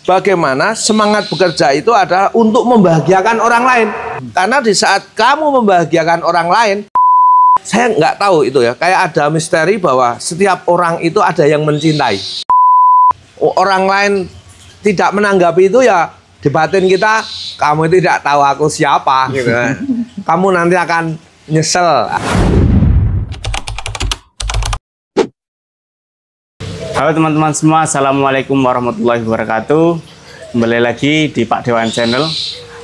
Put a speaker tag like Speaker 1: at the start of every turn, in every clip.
Speaker 1: bagaimana semangat bekerja itu adalah untuk membahagiakan orang lain. Karena di saat kamu membahagiakan orang lain, saya nggak tahu itu ya, kayak ada misteri bahwa setiap orang itu ada yang mencintai. Orang lain tidak menanggapi itu ya, di batin kita, kamu tidak tahu aku siapa gitu. Kamu nanti akan nyesel.
Speaker 2: Halo teman-teman semua, assalamualaikum warahmatullahi wabarakatuh. Kembali lagi di Pak Dewan Channel.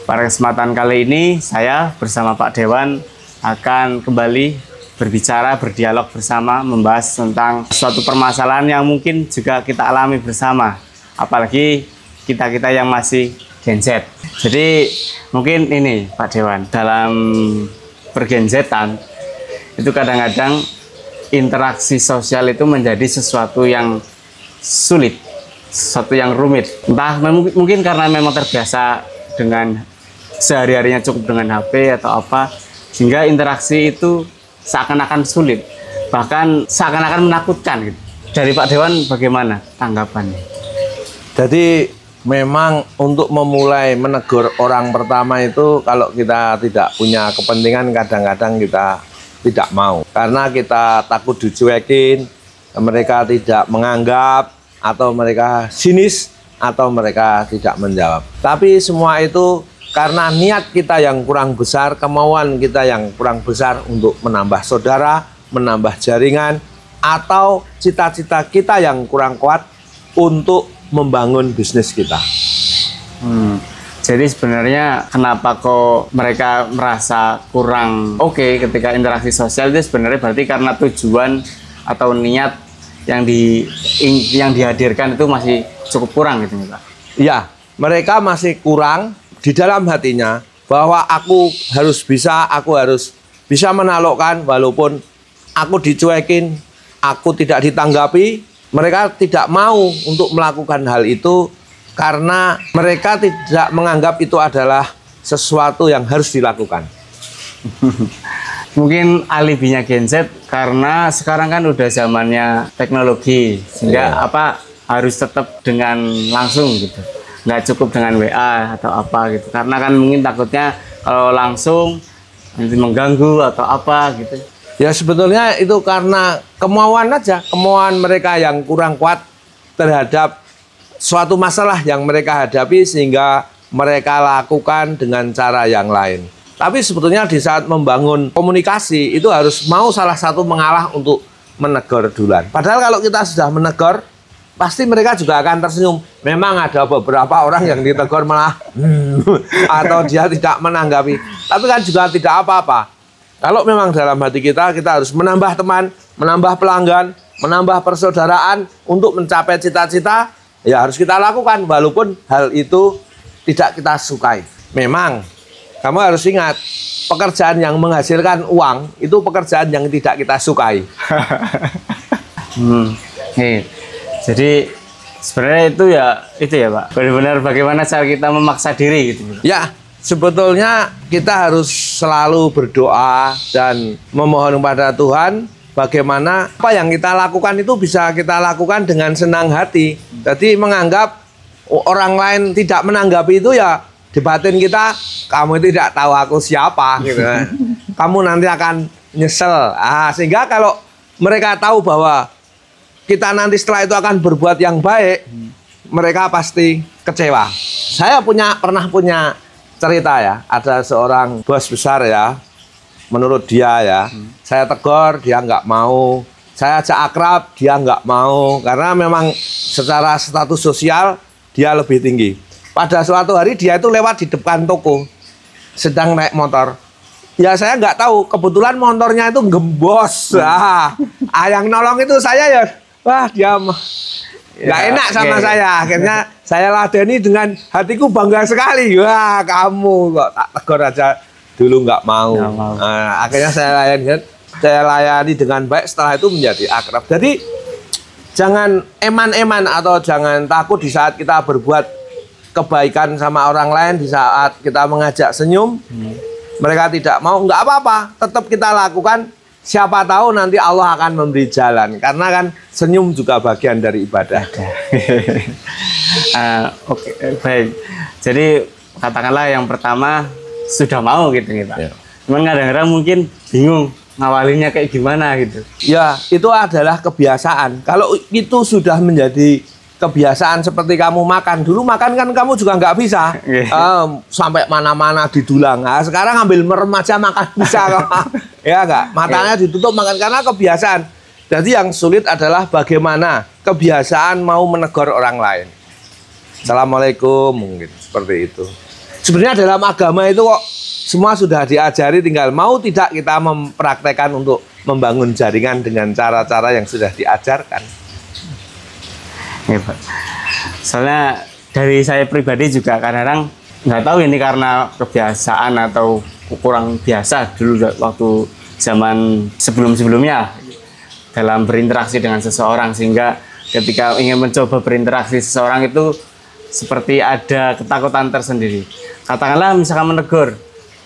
Speaker 2: Pada kesempatan kali ini saya bersama Pak Dewan akan kembali berbicara, berdialog bersama, membahas tentang suatu permasalahan yang mungkin juga kita alami bersama, apalagi kita-kita yang masih Gen Z. Jadi mungkin ini Pak Dewan, dalam bergen Z-an itu kadang-kadang interaksi sosial itu menjadi sesuatu yang sulit, sesuatu yang rumit. Entah mungkin karena memang terbiasa dengan sehari-harinya cukup dengan HP atau apa, sehingga interaksi itu seakan-akan sulit, bahkan seakan-akan menakutkan gitu. Dari Pak Dewan bagaimana tanggapannya?
Speaker 1: Jadi memang untuk memulai menegur orang pertama itu, kalau kita tidak punya kepentingan, kadang-kadang kita tidak mau, karena kita takut dicuekin, mereka tidak menganggap, atau mereka sinis, atau mereka tidak menjawab. Tapi semua itu karena niat kita yang kurang besar, kemauan kita yang kurang besar untuk menambah saudara, menambah jaringan, atau cita-cita kita yang kurang kuat untuk membangun bisnis kita.
Speaker 2: Jadi sebenarnya kenapa kok mereka merasa kurang oke ketika interaksi sosial, itu sebenarnya berarti karena tujuan atau niat yang dihadirkan itu masih cukup kurang gitu Pak?
Speaker 1: Ya, mereka masih kurang di dalam hatinya bahwa aku harus bisa menaklukkan walaupun aku dicuekin, aku tidak ditanggapi. Mereka tidak mau untuk melakukan hal itu karena mereka tidak menganggap itu adalah sesuatu yang harus dilakukan. Mungkin
Speaker 2: alibinya Gen Z karena sekarang kan udah zamannya teknologi, sehingga harus tetap dengan langsung gitu, nggak cukup dengan WA atau apa gitu, karena kan mungkin takutnya kalau langsung nanti mengganggu atau apa gitu.
Speaker 1: Ya sebetulnya itu karena kemauan aja, kemauan mereka yang kurang kuat terhadap suatu masalah yang mereka hadapi, sehingga mereka lakukan dengan cara yang lain. Tapi sebetulnya di saat membangun komunikasi itu harus mau salah satu mengalah untuk menegur duluan. Padahal kalau kita sudah menegur, pasti mereka juga akan tersenyum. Memang ada beberapa orang yang ditegur malah atau dia tidak menanggapi. Tapi kan juga tidak apa-apa. Kalau memang dalam hati kita harus menambah teman, menambah pelanggan, menambah persaudaraan untuk mencapai cita-cita, ya harus kita lakukan walaupun hal itu tidak kita sukai. Memang kamu harus ingat, pekerjaan yang menghasilkan uang itu pekerjaan yang tidak kita sukai.
Speaker 2: Jadi sebenarnya itu ya Pak, benar-benar bagaimana cara kita memaksa diri gitu.
Speaker 1: Ya, sebetulnya kita harus selalu berdoa dan memohon kepada Tuhan bagaimana apa yang kita lakukan itu bisa kita lakukan dengan senang hati. Jadi menganggap orang lain tidak menanggapi itu ya, di batin kita, kamu tidak tahu aku siapa gitu. Kamu nanti akan nyesel. Sehingga kalau mereka tahu bahwa kita nanti setelah itu akan berbuat yang baik, mereka pasti kecewa. Saya pernah punya cerita ya, ada seorang bos besar ya, menurut dia ya, saya tegur, dia nggak mau. Saya ajak akrab, dia nggak mau, karena memang secara status sosial dia lebih tinggi. Pada suatu hari dia itu lewat di depan toko, sedang naik motor. Ya saya nggak tahu, kebetulan motornya itu gembos. Yang nolong itu saya ya, wah dia nggak enak sama saya. Akhirnya saya ladeni dengan hatiku bangga sekali. Wah kamu kok tak tegur aja dulu nggak mau. Akhirnya saya layani dengan baik, setelah itu menjadi akrab. Jadi jangan eman-eman atau jangan takut di saat kita berbuat kebaikan sama orang lain, di saat kita mengajak senyum, mereka tidak mau, nggak apa-apa, tetap kita lakukan siapa tahu nanti Allah akan memberi jalan. Karena kan senyum juga bagian dari ibadah.
Speaker 2: Oke, baik. Jadi katakanlah yang pertama sudah mau gitu nih Pak.
Speaker 1: Ya.
Speaker 2: Cuman kadang-kadang mungkin bingung ngawalinnya kayak gimana gitu.
Speaker 1: Ya, itu adalah kebiasaan. Kalau itu sudah menjadi kebiasaan seperti kamu makan. Dulu makan kan kamu juga nggak bisa. Sampai mana-mana didulang. Nah, sekarang ambil merem aja makan bisa. Ya nggak? Matanya ditutup makan karena kebiasaan. Jadi yang sulit adalah bagaimana kebiasaan mau menegur orang lain. Assalamualaikum, mungkin seperti itu. Sebenarnya dalam agama itu kok semua sudah diajari, tinggal mau tidak kita mempraktekkan untuk membangun jaringan dengan cara-cara yang sudah diajarkan.
Speaker 2: Ya, Pak. Soalnya dari saya pribadi juga kadang-kadang nggak tahu ini karena kebiasaan atau kurang biasa dulu waktu zaman sebelum-sebelumnya dalam berinteraksi dengan seseorang, sehingga ketika ingin mencoba berinteraksi seseorang itu seperti ada ketakutan tersendiri. Katakanlah misalkan menegur,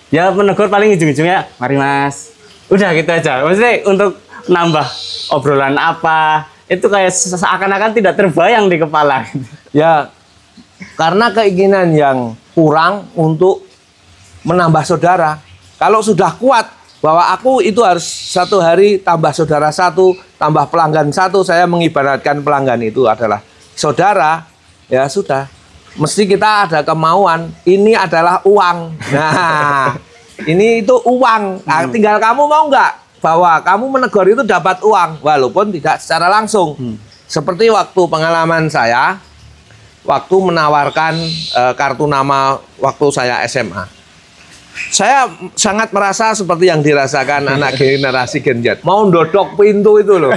Speaker 2: ya menegur paling ujung-ujungnya mari mas, udah gitu aja. Maksudnya untuk nambah obrolan apa itu kayak seakan-akan tidak terbayang di kepala.
Speaker 1: Ya, karena keinginan yang kurang untuk menambah saudara. Kalau sudah kuat bahwa aku itu harus satu hari tambah saudara satu, tambah pelanggan satu, saya mengibaratkan pelanggan itu adalah saudara, ya sudah. Mesti kita ada kemauan, ini adalah uang. Nah, ini itu uang. Nah, tinggal kamu mau nggak bahwa kamu menegur itu dapat uang, walaupun tidak secara langsung. Seperti waktu pengalaman saya, waktu menawarkan kartu nama waktu saya SMA. Saya sangat merasa seperti yang dirasakan anak generasi Gen Z. Mau dodok pintu itu loh.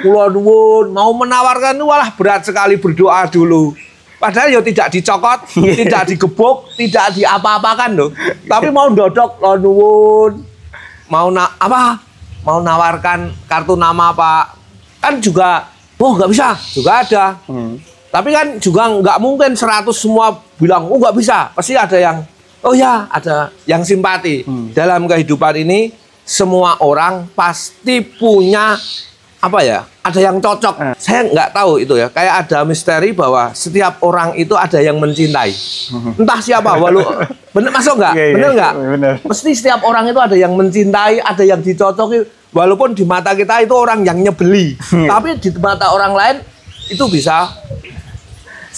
Speaker 1: Kula nuwun, mau menawarkan itu walah berat sekali, berdoa dulu. Padahal ya tidak dicokot, tidak digebuk, tidak diapa-apakan loh. Tapi mau dodok, kula nuwun. Mau mau nawarkan kartu nama Pak, kan juga nggak bisa, juga ada. Tapi kan juga nggak mungkin 100 semua bilang nggak bisa, pasti ada yang ya ada yang simpati. Dalam kehidupan ini semua orang pasti punya ada yang cocok. Saya nggak tahu itu ya, kayak ada misteri bahwa setiap orang itu ada yang mencintai. Entah siapa, bener masuk nggak? Bener nggak? Mesti setiap orang itu ada yang mencintai, ada yang dicocoki. Walaupun di mata kita itu orang yang nyebeli, tapi di mata orang lain itu bisa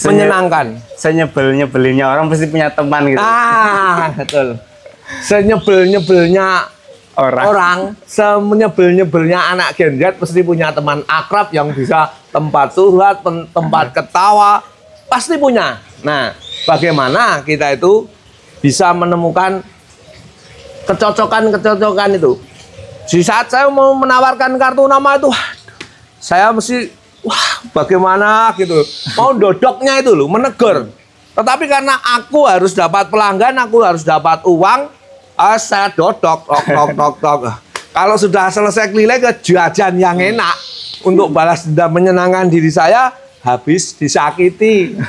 Speaker 1: menyenangkan.
Speaker 2: Senyebel-nyebelinya orang pasti punya teman gitu.
Speaker 1: Betul. Senyebel-nyebelnya orang, semenyebel-nyebelnya anak Gen Z pasti punya teman akrab yang bisa tempat curhat, tempat ketawa, pasti punya. Nah, bagaimana kita itu bisa menemukan kecocokan itu? Di saat saya mau menawarkan kartu nama itu, saya mesti bagaimana gitu, mau dodoknya itu loh, menegur. Tetapi karena aku harus dapat pelanggan, aku harus dapat uang, saya dodok, tok. Kalau sudah selesai keliling ke jajan yang enak untuk balas dendam menyenangkan diri saya, habis disakiti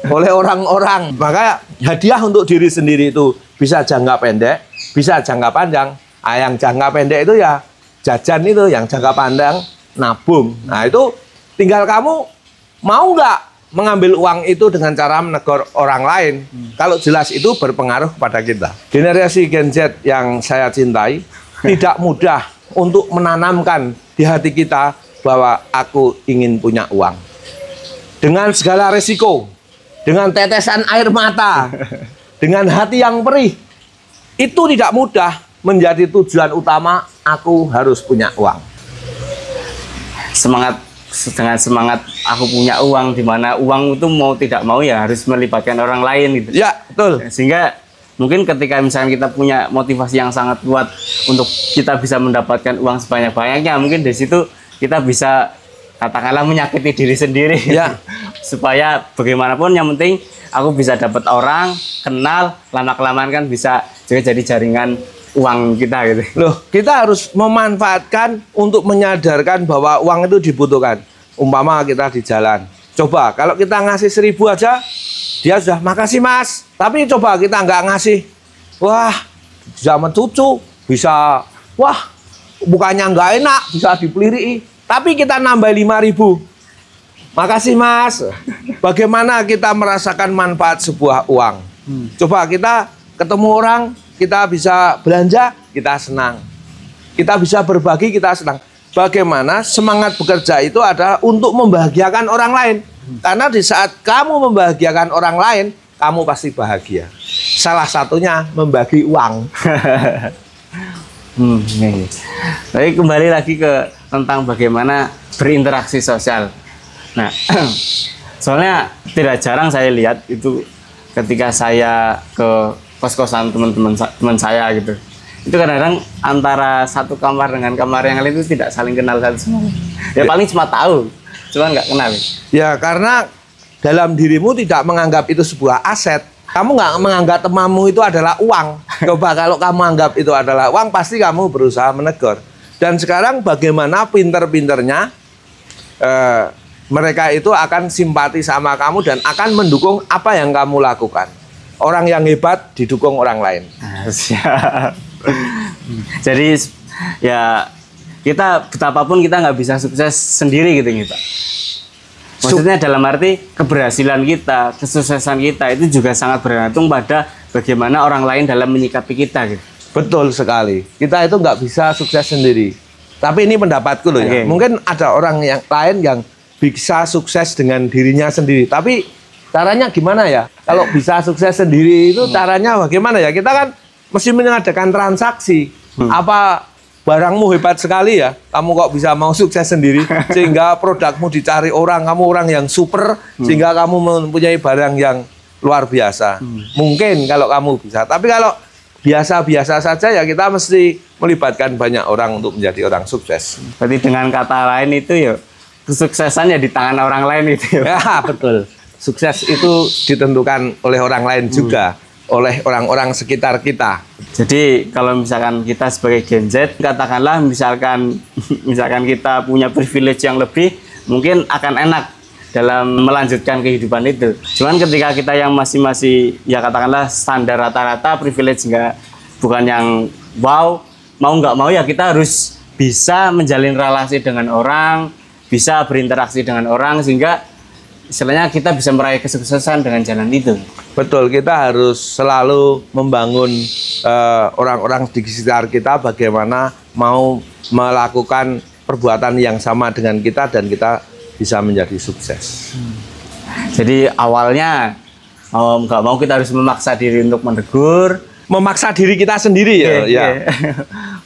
Speaker 1: oleh orang-orang. Maka hadiah untuk diri sendiri itu bisa jangka pendek, bisa jangka panjang. Yang jangka pendek itu ya jajan itu, yang jangka panjang nabung. Nah itu tinggal kamu mau nggak mengambil uang itu dengan cara menegur orang lain. Kalau jelas itu berpengaruh kepada kita. Generasi Gen Z yang saya cintai tidak mudah untuk menanamkan di hati kita bahwa aku ingin punya uang. Dengan segala resiko, dengan tetesan air mata, dengan hati yang perih, itu tidak mudah menjadi tujuan utama aku harus punya uang.
Speaker 2: Dengan semangat aku punya uang, di mana uang itu mau tidak mau ya harus melibatkan orang lain gitu.
Speaker 1: Ya, betul.
Speaker 2: Sehingga mungkin ketika misalnya kita punya motivasi yang sangat kuat untuk kita bisa mendapatkan uang sebanyak-banyaknya, mungkin di situ kita bisa katakanlah menyakiti diri sendiri.
Speaker 1: Ya.
Speaker 2: Supaya bagaimanapun yang penting aku bisa dapat orang, kenal, lama-kelamaan kan bisa juga jadi jaringan uang kita gitu.
Speaker 1: Loh, kita harus memanfaatkan untuk menyadarkan bahwa uang itu dibutuhkan. Umpama kita di jalan, coba kalau kita ngasih 1.000 aja, dia sudah makasih mas. Tapi coba kita nggak ngasih, wah zaman cucu bisa bukannya nggak enak, bisa dipeliri. Tapi kita nambah 5.000. Makasih Mas. Bagaimana kita merasakan manfaat sebuah uang? Coba kita ketemu orang, kita bisa belanja, kita senang. Kita bisa berbagi, kita senang. Bagaimana semangat bekerja itu adalah untuk membahagiakan orang lain. Karena di saat kamu membahagiakan orang lain, kamu pasti bahagia. Salah satunya membagi uang.
Speaker 2: Tapi kembali lagi ke tentang bagaimana berinteraksi sosial. Nah, soalnya tidak jarang saya lihat itu ketika saya ke kos-kosan teman saya gitu. Itu kadang-kadang antara satu kamar dengan kamar yang lain itu tidak saling kenal satu sama lain. Ya paling cuma tahu, cuma nggak kenal.
Speaker 1: Ya karena dalam dirimu tidak menganggap itu sebuah aset. Kamu nggak menganggap temanmu itu adalah uang. Coba kalau kamu anggap itu adalah uang, pasti kamu berusaha menegur. Dan sekarang bagaimana pinter-pinternya mereka itu akan simpati sama kamu dan akan mendukung apa yang kamu lakukan. Orang yang hebat didukung orang lain.
Speaker 2: Siap. Jadi ya kita betapapun kita nggak bisa sukses sendiri gitu Pak. Maksudnya dalam arti keberhasilan kita, kesuksesan kita itu juga sangat bergantung pada bagaimana orang lain dalam menyikapi kita gitu.
Speaker 1: Betul sekali. Kita itu nggak bisa sukses sendiri. Tapi ini pendapatku loh ya. Mungkin ada orang yang lain yang bisa sukses dengan dirinya sendiri. Tapi caranya gimana ya? Kalau bisa sukses sendiri itu caranya bagaimana ya? Kita kan mesti mengadakan transaksi. Apa barangmu hebat sekali ya? Kamu kok bisa mau sukses sendiri sehingga produkmu dicari orang, kamu orang yang super sehingga kamu mempunyai barang yang luar biasa. Mungkin kalau kamu bisa. Tapi kalau biasa-biasa saja ya kita mesti melibatkan banyak orang untuk menjadi orang sukses.
Speaker 2: Berarti dengan kata lain itu ya kesuksesannya di tangan orang lain itu ya.
Speaker 1: Ya betul. Sukses itu ditentukan oleh orang lain juga, oleh orang-orang sekitar kita.
Speaker 2: Jadi kalau misalkan kita sebagai Gen Z, katakanlah misalkan kita punya privilege yang lebih, mungkin akan enak dalam melanjutkan kehidupan itu. Cuman ketika kita yang masih ya katakanlah standar rata-rata, privilege bukan yang wow, mau nggak mau ya kita harus bisa menjalin relasi dengan orang, bisa berinteraksi dengan orang sehingga istilahnya kita bisa meraih kesuksesan dengan jalan itu.
Speaker 1: Betul, kita harus selalu membangun orang-orang di sekitar kita bagaimana mau melakukan perbuatan yang sama dengan kita dan kita bisa menjadi sukses.
Speaker 2: Jadi awalnya nggak mau kita harus memaksa diri untuk menegur,
Speaker 1: memaksa diri kita sendiri ya. Ya.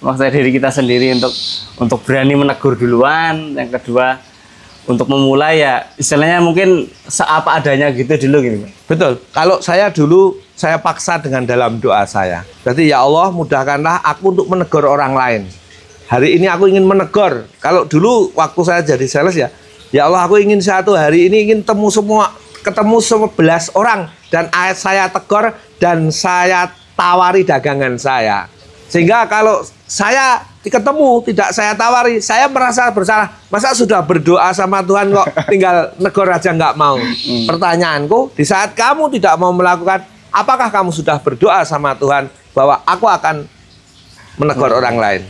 Speaker 2: Memaksa diri kita sendiri untuk berani menegur duluan. Yang kedua untuk memulai ya istilahnya mungkin seapa adanya gitu dulu gitu.
Speaker 1: Betul. Kalau saya dulu saya paksa dengan dalam doa saya. Berarti ya Allah mudahkanlah aku untuk menegur orang lain. Hari ini aku ingin menegur. Kalau dulu waktu saya jadi sales ya. Ya Allah, aku ingin satu hari ini ingin ketemu 11 orang dan saya tegur dan saya tawari dagangan saya. Sehingga kalau saya ketemu tidak saya tawari, saya merasa bersalah. Masa sudah berdoa sama Tuhan kok tinggal negor aja nggak mau. Pertanyaanku, di saat kamu tidak mau melakukan, apakah kamu sudah berdoa sama Tuhan bahwa aku akan menegur orang lain?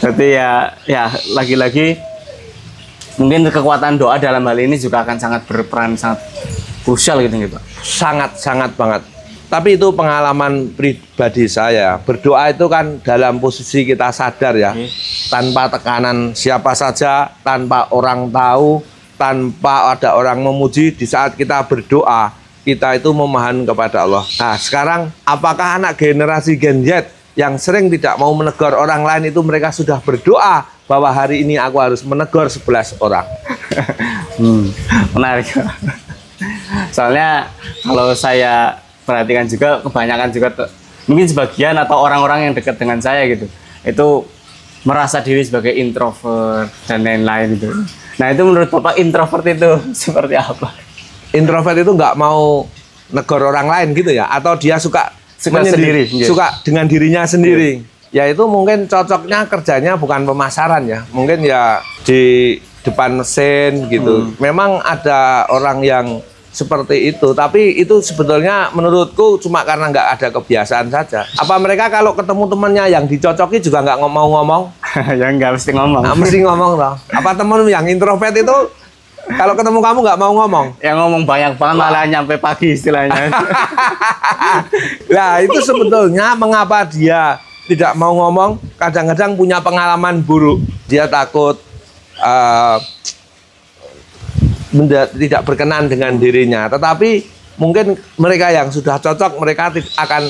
Speaker 2: Berarti ya lagi-lagi mungkin kekuatan doa dalam hal ini juga akan sangat berperan sangat krusial gitu Pak.
Speaker 1: Sangat banget. Tapi itu pengalaman pribadi saya. Berdoa itu kan dalam posisi kita sadar ya. Tanpa tekanan siapa saja, tanpa orang tahu, tanpa ada orang memuji. Di saat kita berdoa, kita itu memohon kepada Allah. Nah sekarang apakah anak generasi Gen Z yang sering tidak mau menegur orang lain itu mereka sudah berdoa bahwa hari ini aku harus menegur 11 orang.
Speaker 2: Menarik. Soalnya kalau saya perhatikan juga kebanyakan juga mungkin sebagian atau orang-orang yang dekat dengan saya gitu itu merasa diri sebagai introvert dan lain-lain gitu. Nah itu menurut Bapak introvert itu seperti apa?
Speaker 1: Introvert itu nggak mau negur orang lain gitu ya? Atau dia suka
Speaker 2: sendiri,
Speaker 1: suka dengan dirinya sendiri? Ya itu mungkin cocoknya kerjanya bukan pemasaran ya, mungkin ya di depan mesin gitu. Memang ada orang yang seperti itu. Tapi itu sebetulnya menurutku cuma karena nggak ada kebiasaan saja. Apa mereka kalau ketemu temannya yang dicocoki juga nggak mau ngomong?
Speaker 2: Ya nggak mesti ngomong.
Speaker 1: Nggak mesti ngomong loh. Apa temen yang introvert itu kalau ketemu kamu nggak mau ngomong?
Speaker 2: Yang ngomong banyak banget malah nyampe pagi istilahnya.
Speaker 1: Nah itu sebetulnya mengapa dia tidak mau ngomong, kadang-kadang punya pengalaman buruk. Dia takut tidak berkenan dengan dirinya. Tetapi mungkin mereka yang sudah cocok, mereka akan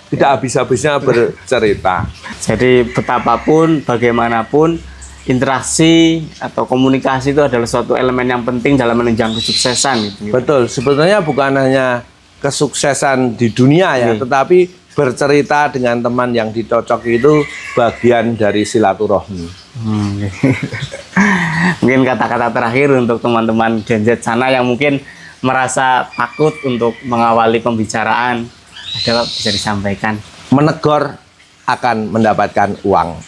Speaker 1: tidak habis-habisnya bercerita.
Speaker 2: Jadi betapapun, bagaimanapun, interaksi atau komunikasi itu adalah suatu elemen yang penting dalam menunjang kesuksesan. Gitu.
Speaker 1: Betul, sebetulnya bukan hanya kesuksesan di dunia ya, tetapi bercerita dengan teman yang dicocok itu bagian dari silaturahmi.
Speaker 2: Mungkin kata-kata terakhir untuk teman-teman Gen Z sana yang mungkin merasa takut untuk mengawali pembicaraan, ada bisa disampaikan.
Speaker 1: Menegur akan mendapatkan uang.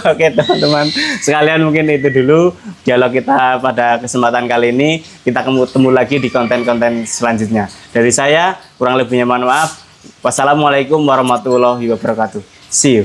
Speaker 2: Oke teman-teman sekalian, mungkin itu dulu dialog kita pada kesempatan kali ini. Kita ketemu lagi di konten-konten selanjutnya. Dari saya kurang lebihnya mohon maaf. Wassalamualaikum warahmatullahi wabarakatuh. See you.